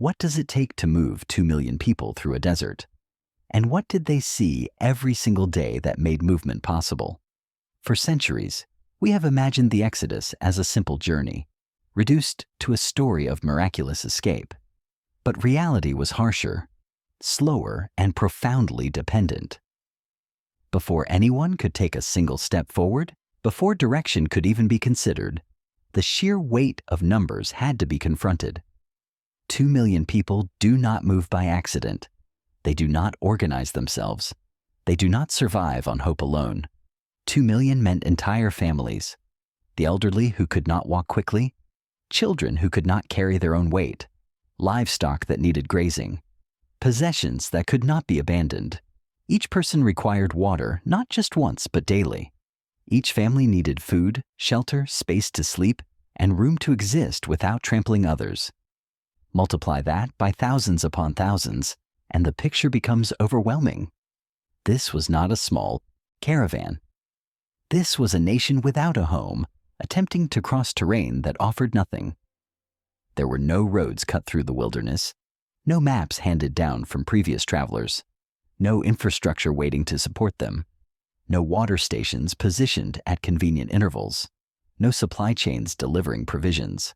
What does it take to move 2 million people through a desert? And what did they see every single day that made movement possible? For centuries, we have imagined the Exodus as a simple journey, reduced to a story of miraculous escape. But reality was harsher, slower, and profoundly dependent. Before anyone could take a single step forward, before direction could even be considered, the sheer weight of numbers had to be confronted. 2 million people do not move by accident. They do not organize themselves. They do not survive on hope alone. 2 million meant entire families, the elderly who could not walk quickly, children who could not carry their own weight, livestock that needed grazing, possessions that could not be abandoned. Each person required water not just once but daily. Each family needed food, shelter, space to sleep, and room to exist without trampling others. Multiply that by thousands upon thousands, and the picture becomes overwhelming. This was not a small caravan. This was a nation without a home, attempting to cross terrain that offered nothing. There were no roads cut through the wilderness, no maps handed down from previous travelers, no infrastructure waiting to support them, no water stations positioned at convenient intervals, no supply chains delivering provisions.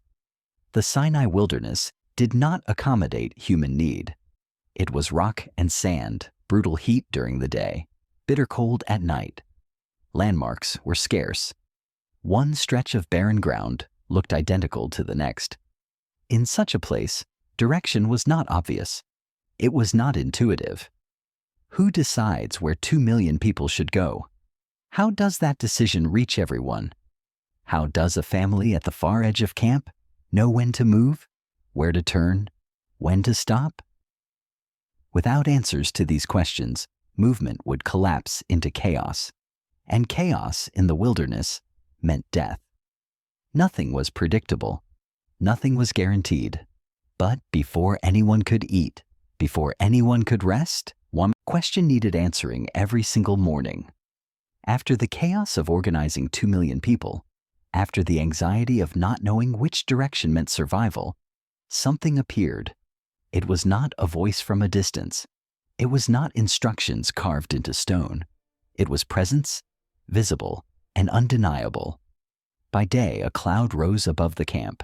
The Sinai wilderness did not accommodate human need. It was rock and sand, brutal heat during the day, bitter cold at night. Landmarks were scarce. One stretch of barren ground looked identical to the next. In such a place, direction was not obvious. It was not intuitive. Who decides where 2 million people should go? How does that decision reach everyone? How does a family at the far edge of camp know when to move, where to turn, when to stop? Without answers to these questions, movement would collapse into chaos. And chaos in the wilderness meant death. Nothing was predictable. Nothing was guaranteed. But before anyone could eat, before anyone could rest, one question needed answering every single morning. After the chaos of organizing 2 million people, after the anxiety of not knowing which direction meant survival, something appeared. It was not a voice from a distance. It was not instructions carved into stone. It was presence, visible and undeniable. By day, a cloud rose above the camp.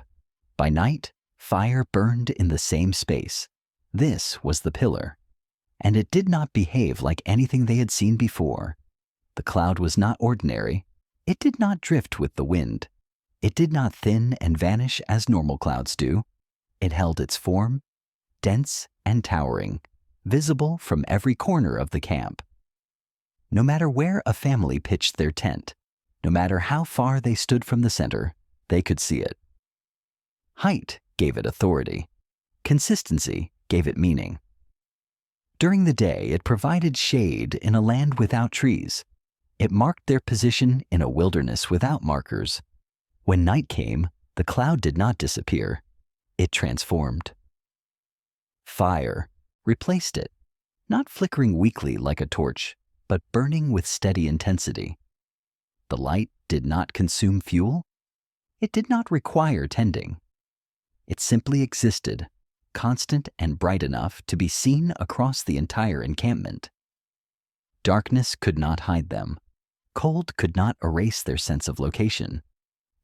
By night, fire burned in the same space. This was the pillar. And it did not behave like anything they had seen before. The cloud was not ordinary. It did not drift with the wind. It did not thin and vanish as normal clouds do. It held its form, dense and towering, visible from every corner of the camp. No matter where a family pitched their tent, no matter how far they stood from the center, they could see it. Height gave it authority. Consistency gave it meaning. During the day, it provided shade in a land without trees. It marked their position in a wilderness without markers. When night came, the cloud did not disappear. It transformed. Fire replaced it, not flickering weakly like a torch, but burning with steady intensity. The light did not consume fuel. It did not require tending. It simply existed, constant and bright enough to be seen across the entire encampment. Darkness could not hide them. Cold could not erase their sense of location.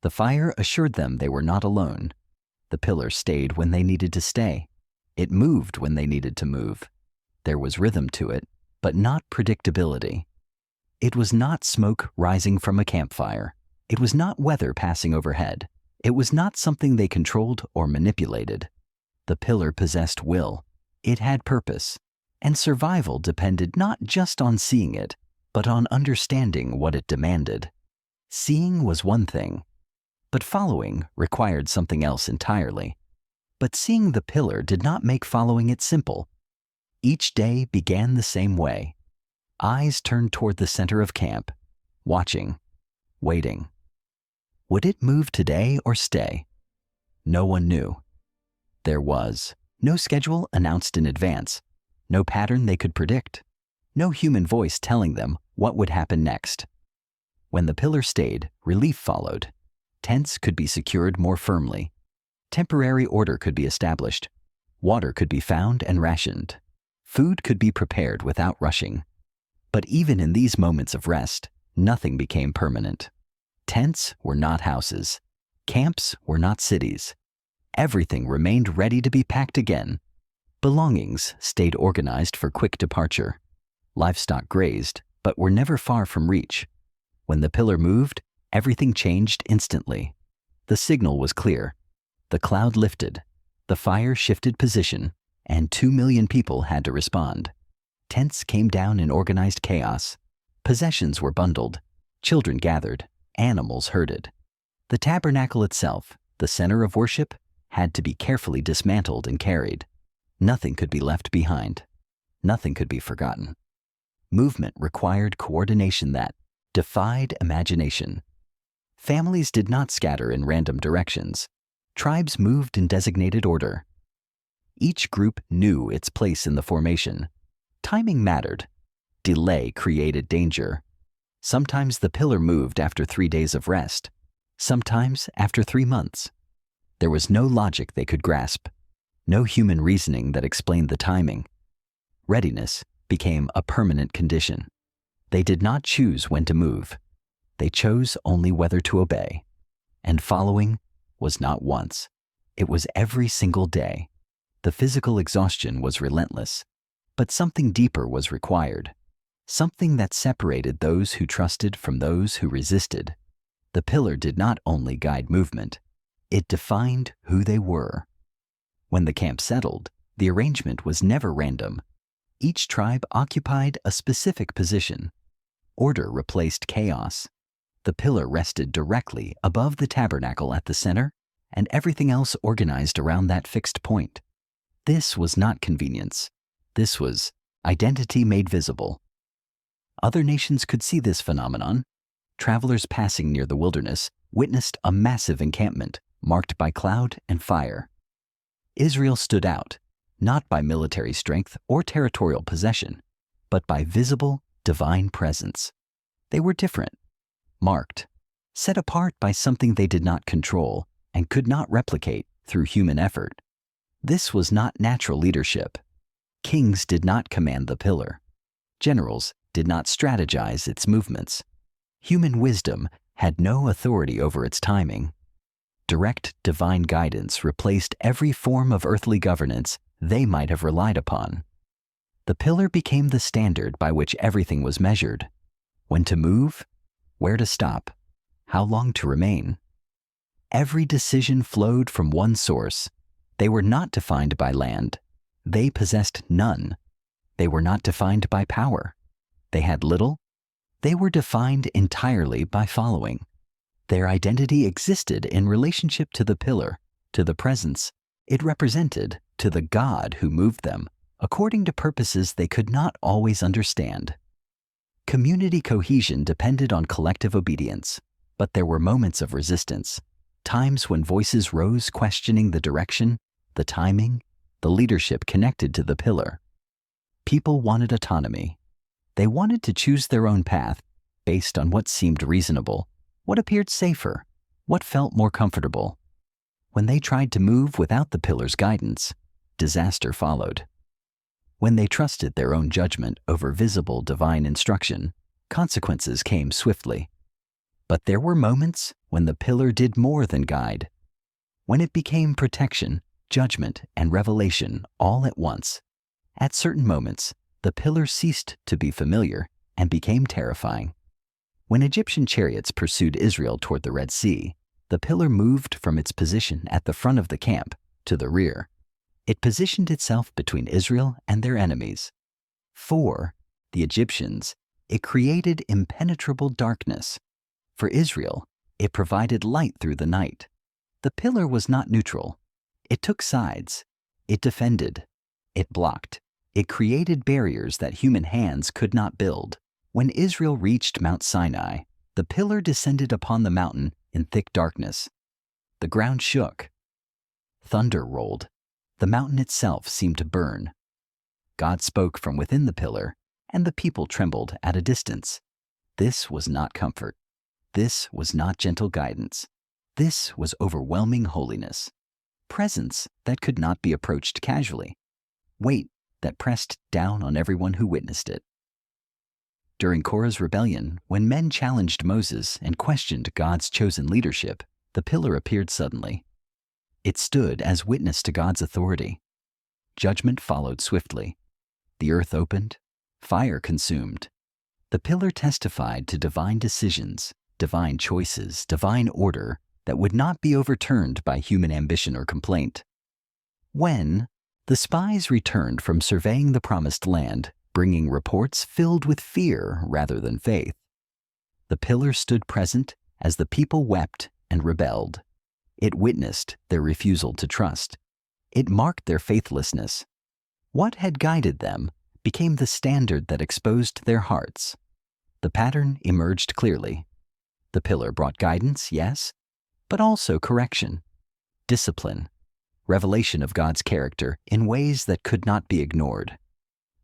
The fire assured them they were not alone. The pillar stayed when they needed to stay. It moved when they needed to move. There was rhythm to it, but not predictability. It was not smoke rising from a campfire. It was not weather passing overhead. It was not something they controlled or manipulated. The pillar possessed will. It had purpose. And survival depended not just on seeing it, but on understanding what it demanded. Seeing was one thing, but following required something else entirely. But seeing the pillar did not make following it simple. Each day began the same way. Eyes turned toward the center of camp, watching, waiting. Would it move today or stay? No one knew. There was no schedule announced in advance, no pattern they could predict, no human voice telling them what would happen next. When the pillar stayed, relief followed. Tents could be secured more firmly. Temporary order could be established. Water could be found and rationed. Food could be prepared without rushing. But even in these moments of rest, nothing became permanent. Tents were not houses. Camps were not cities. Everything remained ready to be packed again. Belongings stayed organized for quick departure. Livestock grazed, but were never far from reach. When the pillar moved, everything changed instantly. The signal was clear. The cloud lifted. The fire shifted position, and 2 million people had to respond. Tents came down in organized chaos. Possessions were bundled. Children gathered. Animals herded. The tabernacle itself, the center of worship, had to be carefully dismantled and carried. Nothing could be left behind. Nothing could be forgotten. Movement required coordination that defied imagination. Families did not scatter in random directions. Tribes moved in designated order. Each group knew its place in the formation. Timing mattered. Delay created danger. Sometimes the pillar moved after 3 days of rest. Sometimes after 3 months. There was no logic they could grasp. No human reasoning that explained the timing. Readiness became a permanent condition. They did not choose when to move. They chose only whether to obey. And following was not once. It was every single day. The physical exhaustion was relentless, but something deeper was required. Something that separated those who trusted from those who resisted. The pillar did not only guide movement, it defined who they were. When the camp settled, the arrangement was never random. Each tribe occupied a specific position. Order replaced chaos. The pillar rested directly above the tabernacle at the center, and everything else organized around that fixed point. This was not convenience. This was identity made visible. Other nations could see this phenomenon. Travelers passing near the wilderness witnessed a massive encampment marked by cloud and fire. Israel stood out, not by military strength or territorial possession, but by visible, divine presence. They were different, marked, set apart by something they did not control and could not replicate through human effort. This was not natural leadership. Kings did not command the pillar. Generals did not strategize its movements. Human wisdom had no authority over its timing. Direct divine guidance replaced every form of earthly governance they might have relied upon. The pillar became the standard by which everything was measured. When to move, where to stop, how long to remain. Every decision flowed from one source. They were not defined by land. They possessed none. They were not defined by power. They had little. They were defined entirely by following. Their identity existed in relationship to the pillar, to the presence it represented, to the God who moved them, according to purposes they could not always understand. Community cohesion depended on collective obedience, but there were moments of resistance, times when voices rose questioning the direction, the timing, the leadership connected to the pillar. People wanted autonomy. They wanted to choose their own path based on what seemed reasonable, what appeared safer, what felt more comfortable. When they tried to move without the pillar's guidance, disaster followed. When they trusted their own judgment over visible divine instruction, consequences came swiftly. But there were moments when the pillar did more than guide. When it became protection, judgment, and revelation all at once. At certain moments, the pillar ceased to be familiar and became terrifying. When Egyptian chariots pursued Israel toward the Red Sea, the pillar moved from its position at the front of the camp to the rear. It positioned itself between Israel and their enemies. For the Egyptians, it created impenetrable darkness. For Israel, it provided light through the night. The pillar was not neutral. It took sides. It defended. It blocked. It created barriers that human hands could not build. When Israel reached Mount Sinai, the pillar descended upon the mountain in thick darkness. The ground shook. Thunder rolled. The mountain itself seemed to burn. God spoke from within the pillar, and the people trembled at a distance. This was not comfort. This was not gentle guidance. This was overwhelming holiness. presence that could not be approached casually, weight that pressed down on everyone who witnessed it. During Korah's rebellion, when men challenged Moses and questioned God's chosen leadership, the pillar appeared suddenly. It stood as witness to God's authority. Judgment followed swiftly. The earth opened, fire consumed. The pillar testified to divine decisions, divine choices, divine order that would not be overturned by human ambition or complaint. When the spies returned from surveying the promised land, bringing reports filled with fear rather than faith, the pillar stood present as the people wept and rebelled. It witnessed their refusal to trust. It marked their faithlessness. What had guided them became the standard that exposed their hearts. The pattern emerged clearly. The pillar brought guidance, yes, but also correction, discipline, revelation of God's character in ways that could not be ignored.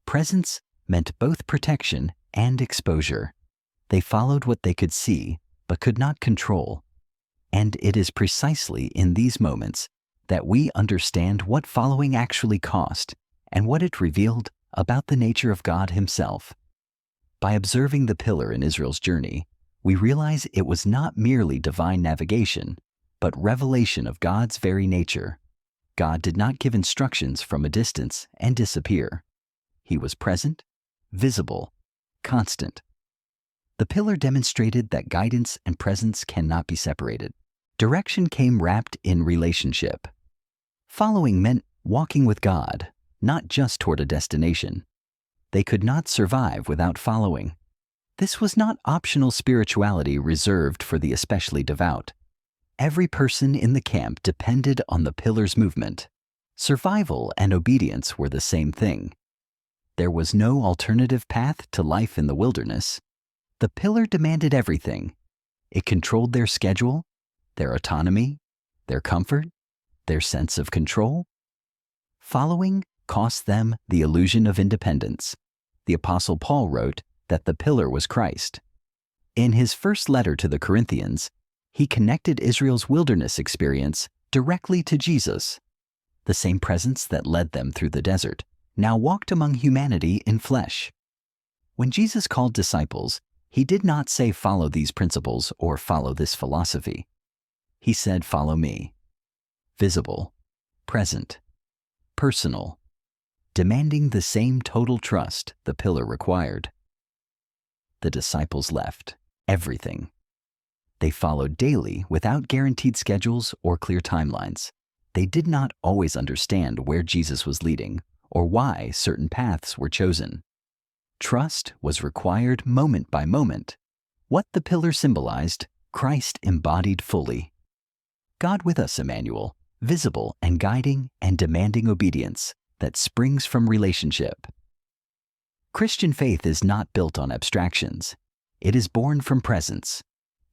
Presence meant both protection and exposure. They followed what they could see but could not control. And it is precisely in these moments that we understand what following actually cost and what it revealed about the nature of God Himself. By observing the pillar in Israel's journey, we realize it was not merely divine navigation, but revelation of God's very nature. God did not give instructions from a distance and disappear. He was present, visible, constant. The pillar demonstrated that guidance and presence cannot be separated. Direction came wrapped in relationship. Following meant walking with God, not just toward a destination. They could not survive without following. This was not optional spirituality reserved for the especially devout. Every person in the camp depended on the pillar's movement. Survival and obedience were the same thing. There was no alternative path to life in the wilderness. The pillar demanded everything. It controlled their schedule, their autonomy, their comfort, their sense of control. Following cost them the illusion of independence. The Apostle Paul wrote that the pillar was Christ. In his first letter to the Corinthians, he connected Israel's wilderness experience directly to Jesus. The same presence that led them through the desert now walked among humanity in flesh. When Jesus called disciples, He did not say follow these principles or follow this philosophy. He said follow me. Visible, present, personal, demanding the same total trust the pillar required. The disciples left everything. They followed daily without guaranteed schedules or clear timelines. They did not always understand where Jesus was leading or why certain paths were chosen. Trust was required moment by moment. What the pillar symbolized, Christ embodied fully. God with us, Emmanuel, visible and guiding and demanding obedience that springs from relationship. Christian faith is not built on abstractions. It is born from presence.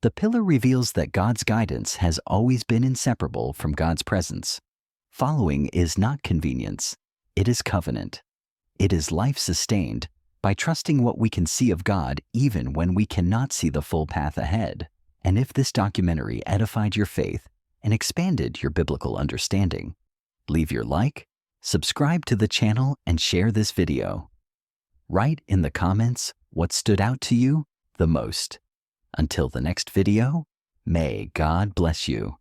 The pillar reveals that God's guidance has always been inseparable from God's presence. Following is not convenience. It is covenant. It is life sustained by trusting what we can see of God even when we cannot see the full path ahead. And if this documentary edified your faith and expanded your biblical understanding, leave your like, subscribe to the channel, and share this video. Write in the comments what stood out to you the most. Until the next video, may God bless you.